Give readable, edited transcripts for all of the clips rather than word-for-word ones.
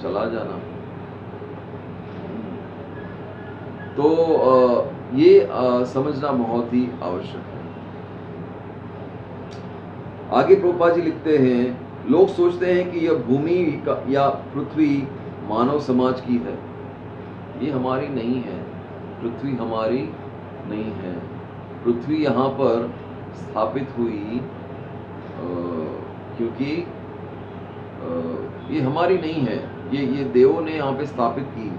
चला जाना। तो ये समझना बहुत ही आवश्यक है। आगे प्रभुपाद जी लिखते हैं, लोग सोचते हैं कि यह भूमि या पृथ्वी मानव समाज की है। ये हमारी नहीं है, पृथ्वी हमारी नहीं है। पृथ्वी यहाँ पर स्थापित हुई क्योंकि ये हमारी नहीं है, ये देवों ने यहाँ पे स्थापित की।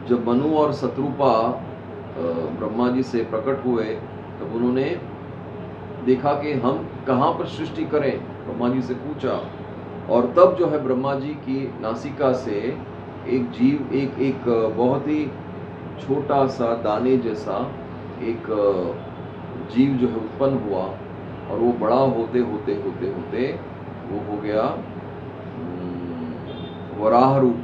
जब मनु और शत्रुपा ब्रह्मा जी से प्रकट हुए तब उन्होंने देखा कि हम कहाँ पर सृष्टि करें, ब्रह्मा जी से पूछा, और तब जो है ब्रह्मा जी की नासिका से एक जीव, एक बहुत ही छोटा सा दाने जैसा एक जीव जो है उत्पन्न हुआ, और वो बड़ा होते होते होते होते वो हो गया वराह रूप।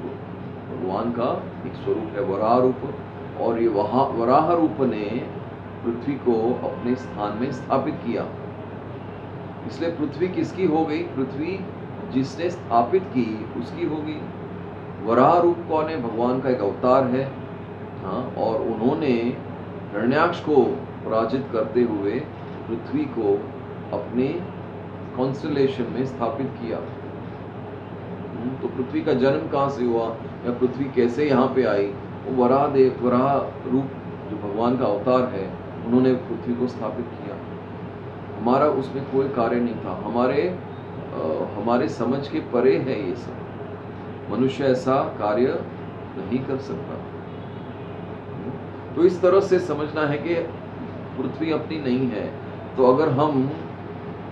भगवान का एक स्वरूप है वराह रूप, और ये वराह रूप ने पृथ्वी को अपने स्थान में स्थापित किया। इसलिए पृथ्वी किसकी हो गई? पृथ्वी जिसने स्थापित की उसकी हो गई। वराह रूप कौन है? भगवान का एक अवतार है। हाँ, और उन्होंने हिरण्याक्ष को पराजित करते हुए पृथ्वी को अपने कॉन्स्टलेशन में स्थापित किया। तो पृथ्वी का जन्म कहाँ से हुआ या पृथ्वी कैसे यहाँ पे आई? वो वराह रूप जो भगवान का अवतार है, उन्होंने पृथ्वी को स्थापित किया। हमारा उसमें कोई कार्य नहीं था, हमारे समझ के परे है ये सब। मनुष्य ऐसा कार्य नहीं कर सकता। तो इस तरह से समझना है कि पृथ्वी अपनी नहीं है। तो अगर हम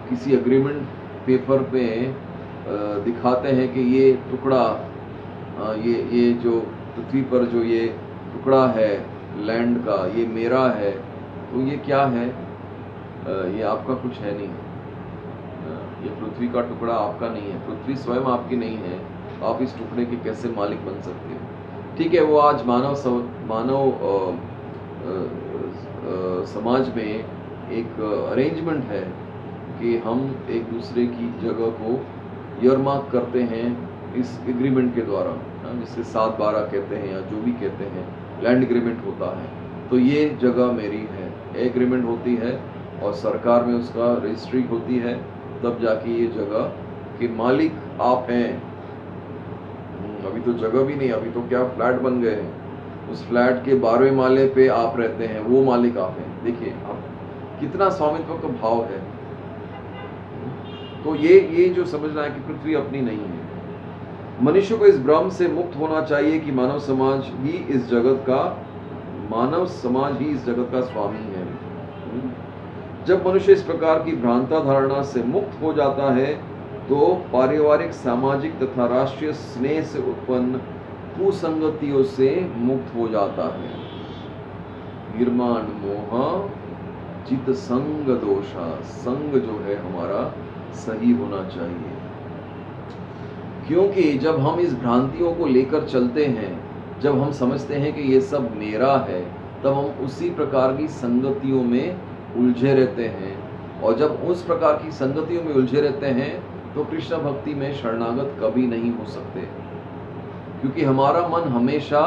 किसी एग्रीमेंट पेपर पे दिखाते हैं कि ये टुकड़ा, ये जो पृथ्वी पर जो ये टुकड़ा है लैंड का, ये मेरा है, तो ये क्या है? ये आपका कुछ है नहीं। ये पृथ्वी का टुकड़ा आपका नहीं है, पृथ्वी स्वयं आपकी नहीं है। आप इस टुकड़े के कैसे मालिक बन सकते हो? ठीक है, वो आज मानव समाज में एक अरेंजमेंट है कि हम एक दूसरे की जगह को ईयरमार्क करते हैं इस एग्रीमेंट के द्वारा, जिसे 7/12 कहते हैं या जो भी कहते हैं, लैंड एग्रीमेंट होता है। तो ये जगह मेरी है, एग्रीमेंट होती है और सरकार में उसका रजिस्ट्री होती है, तब जाके ये जगह के मालिक आप हैं। अभी तो जगह भी नहीं, अभी तो क्या फ्लैट बन गए हैं। उस फ्लैट के 12वें माले पे आप रहते हैं, वो मालिक आप हैं। देखिए आप कितना स्वामित्व का भाव है। तो ये जो समझना है कि पृथ्वी अपनी नहीं है। मनुष्य को इस भ्रम से मुक्त होना चाहिए कि मानव समाज ही इस जगत का स्वामी है। जब मनुष्य इस प्रकार की भ्रांता धारणा से मुक्त हो जाता है तो पारिवारिक, सामाजिक तथा राष्ट्रीय स्नेह से उत्पन्न कुसंगतियों से मुक्त हो जाता है। निर्माण मोह चित संग दोषा, संग जो है हमारा सही होना चाहिए। क्योंकि जब हम इस भ्रांतियों को लेकर चलते हैं, जब हम समझते हैं कि ये सब मेरा है, तब हम उसी प्रकार की संगतियों में उलझे रहते हैं। और जब उस प्रकार की संगतियों में उलझे रहते हैं तो कृष्ण भक्ति में शरणागत कभी नहीं हो सकते, क्योंकि हमारा मन हमेशा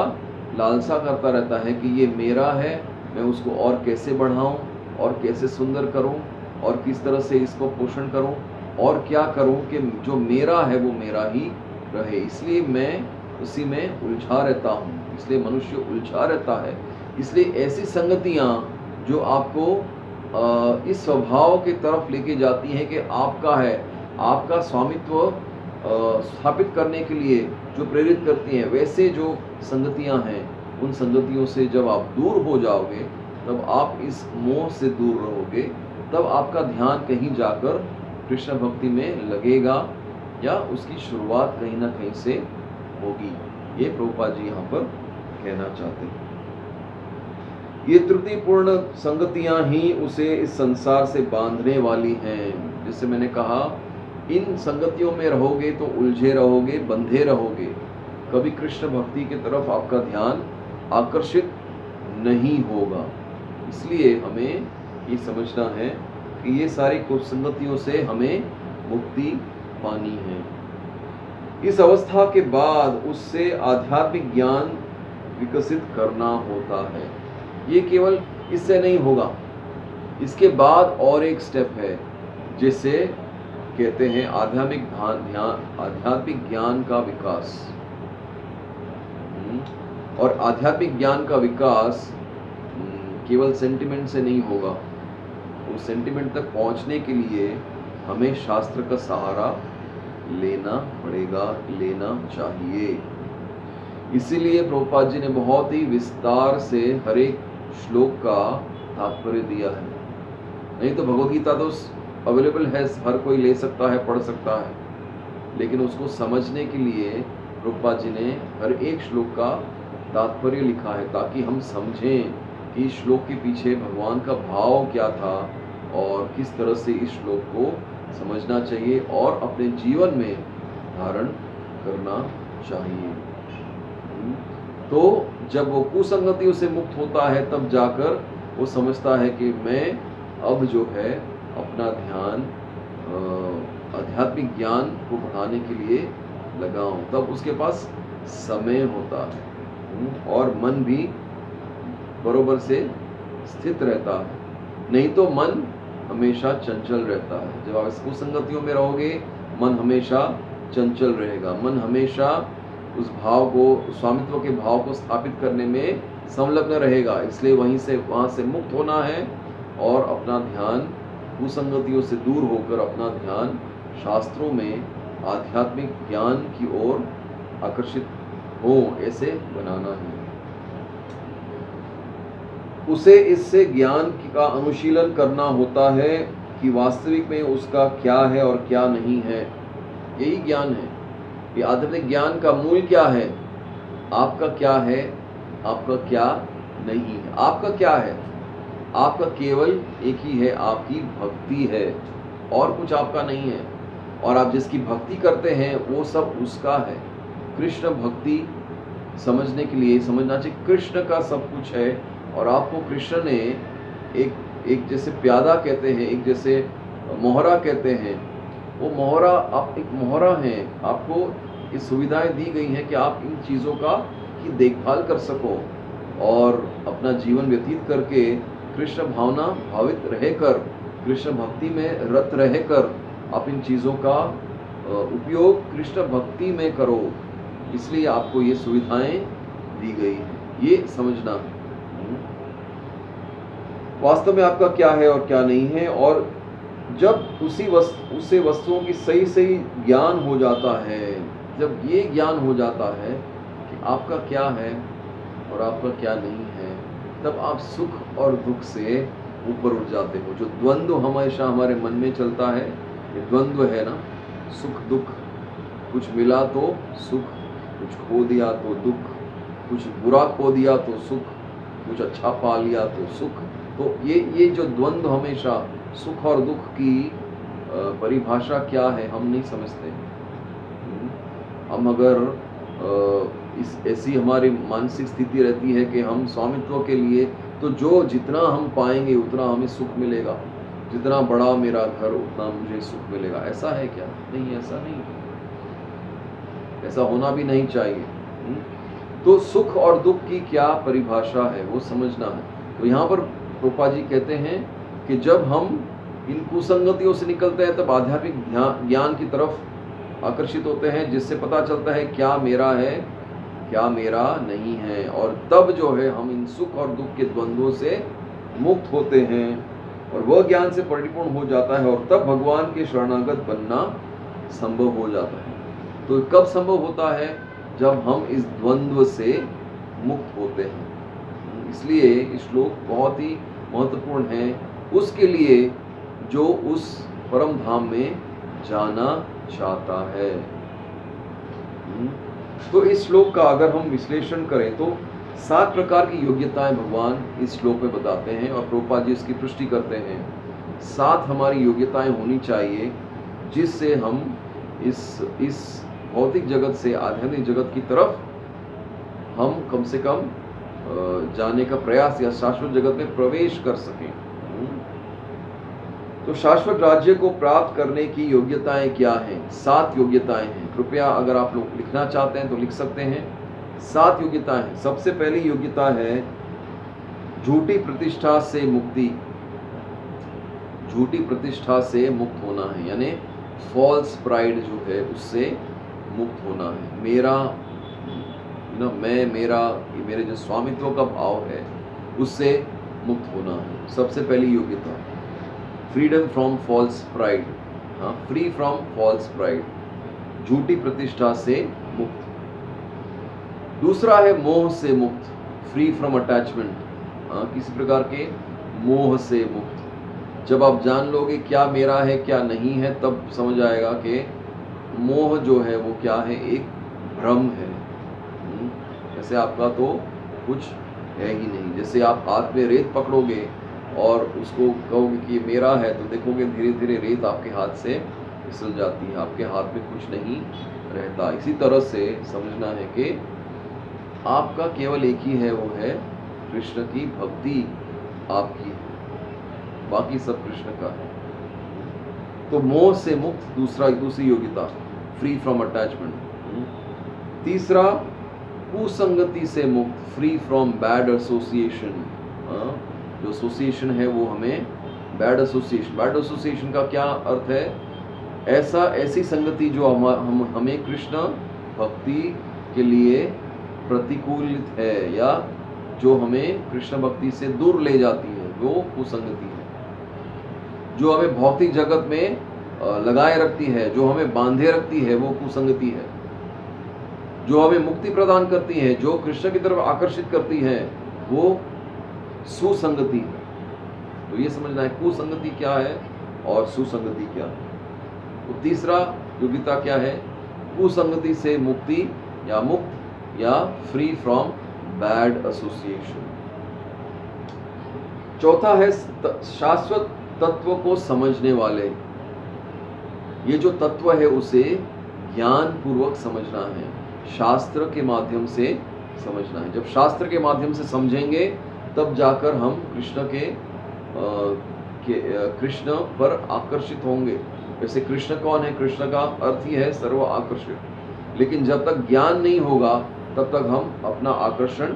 लालसा करता रहता है कि ये मेरा है, मैं उसको और कैसे बढ़ाऊं और कैसे सुंदर करूं और किस तरह से इसको पोषण करूं और क्या करूं कि जो मेरा है वो मेरा ही रहे। इसलिए मैं उसी में उलझा रहता हूं, इसलिए मनुष्य उलझा रहता है। इसलिए ऐसी संगतियां जो आपको इस स्वभाव की तरफ लेके जाती हैं कि आपका है, आपका स्वामित्व स्थापित करने के लिए जो प्रेरित करती हैं, वैसे जो संगतियां हैं, उन संगतियों से जब आप दूर हो जाओगे तब आप इस मोह से दूर रहोगे, तब आपका ध्यान कहीं जाकर कृष्ण भक्ति में लगेगा या उसकी शुरुआत कहीं ना कहीं से होगी। ये प्रभुपाद जी यहाँ पर कहना चाहते हैं। ये त्रुटिपूर्ण संगतियां ही उसे इस संसार से बांधने वाली हैं। जैसे मैंने कहा, इन संगतियों में रहोगे तो उलझे रहोगे, बंधे रहोगे, कभी कृष्ण भक्ति की तरफ आपका ध्यान आकर्षित नहीं होगा। इसलिए हमें ये समझना है कि ये सारी कुसंगतियों से हमें मुक्ति पानी है। इस अवस्था के बाद उससे आध्यात्मिक ज्ञान विकसित करना होता है। ये केवल इससे नहीं होगा, इसके बाद और एक स्टेप है जिसे कहते हैं आध्यात्मिक ज्ञान का विकास। और आध्यात्मिक ज्ञान का विकास केवल सेंटिमेंट से नहीं होगा। उस सेंटिमेंट तक पहुंचने के लिए हमें शास्त्र का सहारा लेना पड़ेगा, लेना चाहिए। इसीलिए प्रभुपाद जी ने बहुत ही विस्तार से हर एक श्लोक का तात्पर्य दिया है। नहीं तो भगवद गीता तो अवेलेबल है, हर कोई ले सकता है, पढ़ सकता है, लेकिन उसको समझने के लिए प्रभुपाद जी ने हर एक श्लोक का तात्पर्य लिखा है, ताकि हम समझें कि इस श्लोक के पीछे भगवान का भाव क्या था और किस तरह से इस श्लोक को समझना चाहिए और अपने जीवन में धारण करना चाहिए। तो जब वो कुसंगतियों से मुक्त होता है, तब जाकर वो समझता है कि मैं अब जो है अपना ध्यान आध्यात्मिक ज्ञान को बढ़ाने के लिए लगाऊं। तब उसके पास समय होता है और मन भी बरोबर से स्थित रहता है। नहीं तो मन हमेशा चंचल रहता है। जब आप इस कुसंगतियों में रहोगे, मन हमेशा चंचल रहेगा, मन हमेशा उस भाव को, स्वामित्व के भाव को स्थापित करने में संलग्न रहेगा। इसलिए वहाँ से मुक्त होना है और अपना ध्यान कुसंगतियों से दूर होकर अपना ध्यान शास्त्रों में आध्यात्मिक ज्ञान की ओर आकर्षित हो, ऐसे बनाना है। उसे इससे ज्ञान का अनुशीलन करना होता है कि वास्तविक में उसका क्या है और क्या नहीं है। यही ज्ञान है। ये आध्यात्मिक ज्ञान का मूल क्या है? आपका क्या है, आपका क्या नहीं है। आपका क्या है? आपका केवल एक ही है, आपकी भक्ति है, और कुछ आपका नहीं है। और आप जिसकी भक्ति करते हैं वो सब उसका है। कृष्ण भक्ति समझने के लिए समझना चाहिए कृष्ण का सब कुछ है, और आपको कृष्ण ने एक जैसे प्यादा कहते हैं, एक जैसे मोहरा कहते हैं, वो मोहरा, आप एक मोहरा हैं। आपको ये सुविधाएं दी गई हैं कि आप इन चीज़ों की देखभाल कर सको और अपना जीवन व्यतीत करके कृष्ण भावना भावित रहकर, कृष्ण भक्ति में रत रहकर आप इन चीज़ों का उपयोग कृष्ण भक्ति में करो। इसलिए आपको ये सुविधाएं दी गई हैं, ये समझना है वास्तव में आपका क्या है और क्या नहीं है। और जब उसे वस्तुओं की सही ज्ञान हो जाता है, जब ये ज्ञान हो जाता है कि आपका क्या है और आपका क्या नहीं है, तब आप सुख और दुख से ऊपर उठ जाते हो। जो द्वंद्व हमेशा हमारे मन में चलता है, ये द्वंद्व है ना, सुख दुख, कुछ मिला तो सुख, कुछ खो दिया तो दुख, कुछ बुरा खो दिया तो सुख, कुछ अच्छा पा लिया तो सुख। तो ये जो द्वंद्व हमेशा सुख और दुख की परिभाषा क्या है हम नहीं समझते। हम अगर ऐसी हमारी मानसिक स्थिति रहती है कि हम स्वामित्व के लिए तो जितना हम पाएंगे उतना हमें सुख मिलेगा, जितना बड़ा मेरा घर उतना मुझे सुख मिलेगा। ऐसा है क्या? नहीं, ऐसा नहीं, ऐसा होना भी नहीं चाहिए। तो सुख और दुख की क्या परिभाषा है वो समझना है। तो यहाँ पर प्रभुपाद जी कहते हैं कि जब हम इन कुसंगतियों से निकलते हैं तब आध्यात्मिक ज्ञान की तरफ आकर्षित होते हैं, जिससे पता चलता है क्या मेरा है, क्या मेरा नहीं है। और तब जो है हम इन सुख और दुख के द्वंद्वों से मुक्त होते हैं और वह ज्ञान से परिपूर्ण हो जाता है, और तब भगवान के शरणागत बनना संभव हो जाता है। तो कब संभव होता है? जब हम इस द्वंद्व से मुक्त होते हैं। इसलिए ये श्लोक बहुत ही महत्वपूर्ण है उसके लिए जो उस परम धाम में जाना चाहता है। तो इस श्लोक का अगर हम विश्लेषण करें तो 7 प्रकार की योग्यताएं भगवान इस श्लोक में बताते हैं और प्रभुपाद जी इसकी पुष्टि करते हैं। 7 हमारी योग्यताएं होनी चाहिए जिससे हम इस भौतिक जगत से आध्यात्मिक जगत की तरफ हम कम से कम जाने का प्रयास या शाश्वत जगत में प्रवेश कर सकें। तो शाश्वत राज्य को प्राप्त करने की योग्यताएं क्या हैं? 7 योग्यताएं हैं। कृपया अगर आप लोग लिखना चाहते हैं तो लिख सकते हैं। 7 योग्यताएं हैं। सबसे पहली योग्यता है झूठी प्रतिष्ठा से मुक्ति। झूठी प्रतिष्ठा से मुक्त होना है, यानी फॉल्स प्राइड जो है उससे मुक्त होना है। मेरा मैं, मेरा, ये मेरे जो स्वामित्व का भाव है उससे मुक्त होना है। सबसे पहली योग्यता फ्रीडम फ्रॉम फॉल्स प्राइड। हाँ, फ्री फ्रॉम फॉल्स प्राइड, झूठी प्रतिष्ठा से मुक्त। दूसरा है मोह से मुक्त, फ्री फ्रॉम अटैचमेंट। हाँ, किसी प्रकार के मोह से मुक्त। जब आप जान लोगे क्या मेरा है क्या नहीं है, तब समझ आएगा कि मोह जो है वो क्या है, एक भ्रम है। जैसे आपका तो कुछ है ही नहीं। जैसे आप हाथ में रेत पकड़ोगे और उसको कहोगे कि ये मेरा है, तो देखोगे धीरे धीरे रेत आपके हाथ से फिसल जाती है, आपके हाथ में कुछ नहीं रहता। इसी तरह से समझना है कि आपका केवल एक ही है, वो है कृष्ण की भक्ति आपकी है, बाकी सब कृष्ण का है। तो मोह से मुक्त दूसरी योग्यता, फ्री फ्रॉम अटैचमेंट। तीसरा कुसंगति से मुक्त, फ्री फ्रॉम बैड एसोसिएशन। जो एसोसिएशन है वो हमें बैड एसोसिएशन का क्या अर्थ है? ऐसी संगति जो हमें कृष्ण भक्ति के लिए प्रतिकूलित है या जो हमें कृष्ण भक्ति से दूर ले जाती है, वो कुसंगति है। जो हमें भौतिक जगत में लगाए रखती है, जो हमें बांधे रखती है, वो कुसंगति है। जो हमें मुक्ति प्रदान करती है, जो कृष्ण की तरफ आकर्षित करती है, वो सुसंगति है। तो ये समझना है कुसंगति क्या है और सुसंगति क्या है। तो तीसरा योग्यता क्या है? कुसंगति से मुक्ति या मुक्त या फ्री फ्रॉम बैड एसोसिएशन। चौथा है शाश्वत तत्व को समझने वाले। ये जो तत्व है उसे ज्ञान पूर्वक समझना है, शास्त्र के माध्यम से समझना है। जब शास्त्र के माध्यम से समझेंगे तब जाकर हम कृष्ण पर आकर्षित होंगे। वैसे कृष्ण कौन है? कृष्ण का अर्थ ही है सर्व आकर्षित। लेकिन जब तक ज्ञान नहीं होगा तब तक हम अपना आकर्षण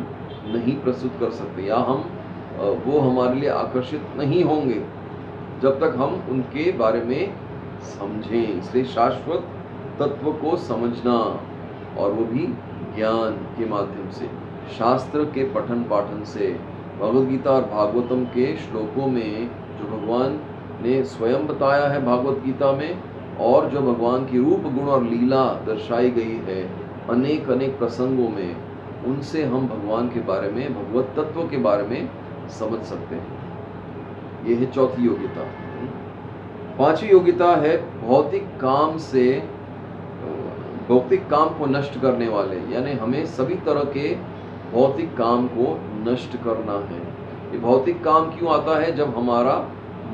नहीं प्रस्तुत कर सकते, या वो हमारे लिए आकर्षित नहीं होंगे जब तक हम उनके बारे में समझें। इसलिए शाश्वत तत्व को समझना, और वो भी ज्ञान के माध्यम से, शास्त्र के पठन पाठन से। भगवद गीता और भागवतम के श्लोकों में जो भगवान ने स्वयं बताया है भागवत गीता में, और जो भगवान की रूप गुण और लीला दर्शाई गई है अनेक अनेक प्रसंगों में, उनसे हम भगवान के बारे में, भगवत तत्व के बारे में समझ सकते हैं। यह है चौथी योग्यता। पांचवी योग्यता है भौतिक काम को नष्ट करने वाले, यानी हमें सभी तरह के भौतिक काम को नष्ट करना है। ये भौतिक काम क्यों आता है? जब हमारा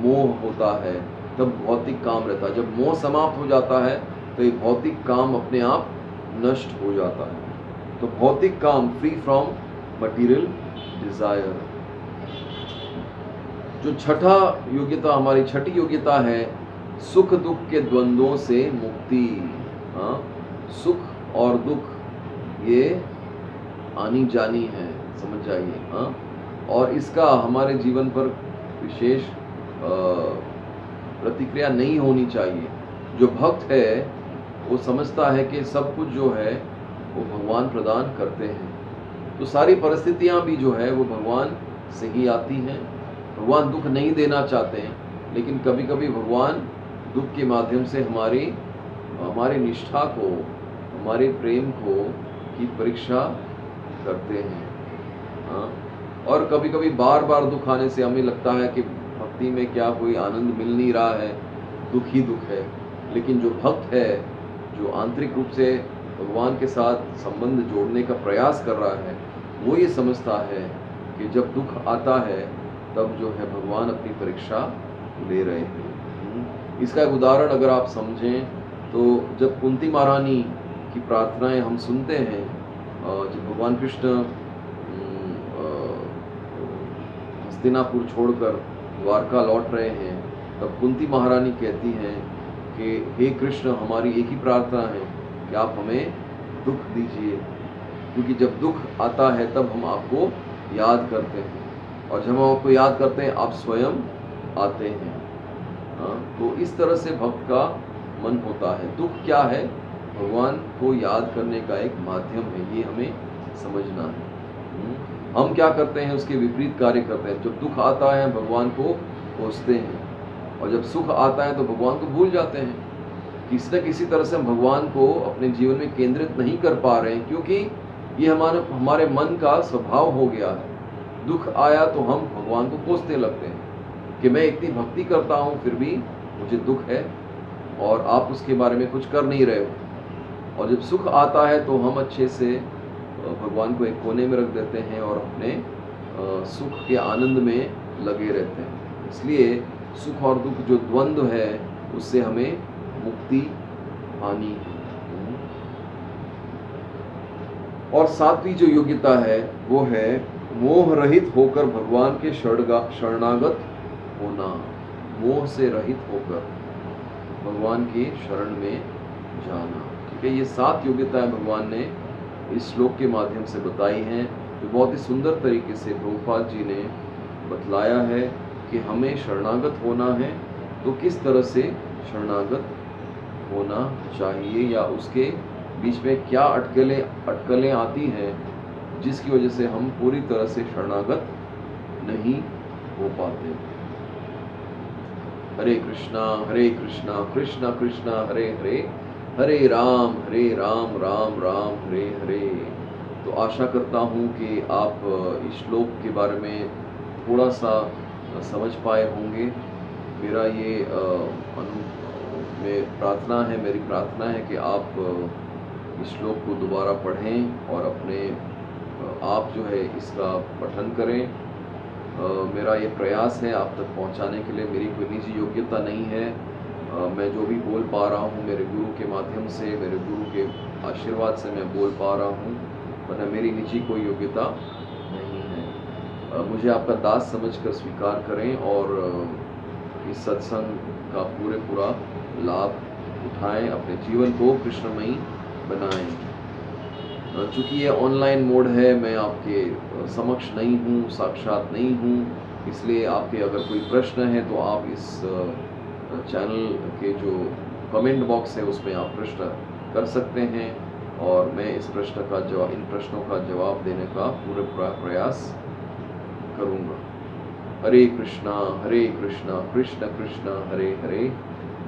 मोह होता है तब भौतिक काम रहता है। जब मोह समाप्त हो जाता है तो ये भौतिक काम अपने आप नष्ट हो जाता है। तो भौतिक काम, फ्री फ्रॉम मटीरियल डिजायर। जो हमारी छठी योग्यता है सुख दुख के द्वंद्वों से मुक्ति। हाँ, सुख और दुख ये आनी जानी है, समझ जाइए। हाँ, और इसका हमारे जीवन पर विशेष प्रतिक्रिया नहीं होनी चाहिए। जो भक्त है वो समझता है कि सब कुछ जो है वो भगवान प्रदान करते हैं। तो सारी परिस्थितियां भी जो है वो भगवान से ही आती हैं। भगवान दुख नहीं देना चाहते हैं, लेकिन कभी कभी भगवान दुख के माध्यम से हमारी निष्ठा को, हमारे प्रेम की परीक्षा करते हैं। हाँ, और कभी कभी बार बार दुख आने से हमें लगता है कि भक्ति में क्या कोई आनंद मिल नहीं रहा है, दुख ही दुख है। लेकिन जो भक्त है, जो आंतरिक रूप से भगवान के साथ संबंध जोड़ने का प्रयास कर रहा है, वो ये समझता है कि जब दुख आता है तब जो है भगवान अपनी परीक्षा ले रहे हैं। इसका एक उदाहरण अगर आप समझें तो जब कुंती महारानी की प्रार्थनाएं हम सुनते हैं, जब भगवान कृष्ण हस्तिनापुर छोड़कर द्वारका लौट रहे हैं, तब कुंती महारानी कहती हैं कि हे कृष्ण, हमारी एक ही प्रार्थना है कि आप हमें दुख दीजिए, क्योंकि जब दुख आता है तब हम आपको याद करते हैं, और जब हम आपको याद करते हैं आप स्वयं आते हैं। हाँ, तो इस तरह से भक्त का मन होता है। दुख क्या है? भगवान को याद करने का एक माध्यम है, ये हमें समझना है। हम क्या करते हैं? उसके विपरीत कार्य करते हैं। जब दुख आता है भगवान को कोसते हैं, और जब सुख आता है तो भगवान को भूल जाते हैं। किसी न किसी तरह से हम भगवान को अपने जीवन में केंद्रित नहीं कर पा रहे हैं, क्योंकि ये हमारे मन का स्वभाव हो गया है। दुख आया तो हम भगवान को कोसने लगते हैं कि मैं इतनी भक्ति करता हूँ फिर भी मुझे दुख है और आप उसके बारे में कुछ कर नहीं रहे हो। और जब सुख आता है तो हम अच्छे से भगवान को एक कोने में रख देते हैं और अपने सुख के आनंद में लगे रहते हैं। इसलिए सुख और दुख जो द्वंद्व है उससे हमें मुक्ति पानी है। और सातवीं जो योग्यता है वो है मोह रहित होकर भगवान के शरणागत होना। मोह से रहित होकर भगवान के शरण में जाना। ठीक है, ये 7 योग्यताएं भगवान ने इस श्लोक के माध्यम से बताई हैं, जो बहुत ही सुंदर तरीके से प्रभुपाद जी ने बतलाया है कि हमें शरणागत होना है। तो किस तरह से शरणागत होना चाहिए, या उसके बीच में क्या अटकलें आती हैं जिसकी वजह से हम पूरी तरह से शरणागत नहीं हो पाते। हरे कृष्णा कृष्ण कृष्ण हरे हरे, हरे राम राम राम हरे हरे। तो आशा करता हूँ कि आप इस श्लोक के बारे में थोड़ा सा समझ पाए होंगे। मेरा ये मेरी प्रार्थना है कि आप इस श्लोक को दोबारा पढ़ें और अपने आप जो है इसका पठन करें। मेरा ये प्रयास है आप तक पहुंचाने के लिए। मेरी कोई निजी योग्यता नहीं है। मैं जो भी बोल पा रहा हूँ मेरे गुरु के माध्यम से, मेरे गुरु के आशीर्वाद से मैं बोल पा रहा हूँ, वरना मेरी निजी कोई योग्यता नहीं है। मुझे आपका दास समझकर स्वीकार करें और इस सत्संग का पूरा लाभ उठाएं, अपने जीवन को कृष्णमयी बनाएं। चूँकि ये ऑनलाइन मोड है, मैं आपके समक्ष नहीं हूँ, साक्षात नहीं हूँ, इसलिए आपके अगर कोई प्रश्न है तो आप इस चैनल के जो कमेंट बॉक्स है उसमें आप प्रश्न कर सकते हैं, और मैं इन प्रश्नों का जवाब देने का पूरा प्रयास करूँगा। हरे कृष्णा कृष्ण कृष्ण हरे हरे,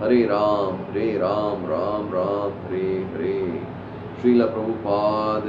हरे राम राम राम हरे हरे। श्रील प्रभुपाद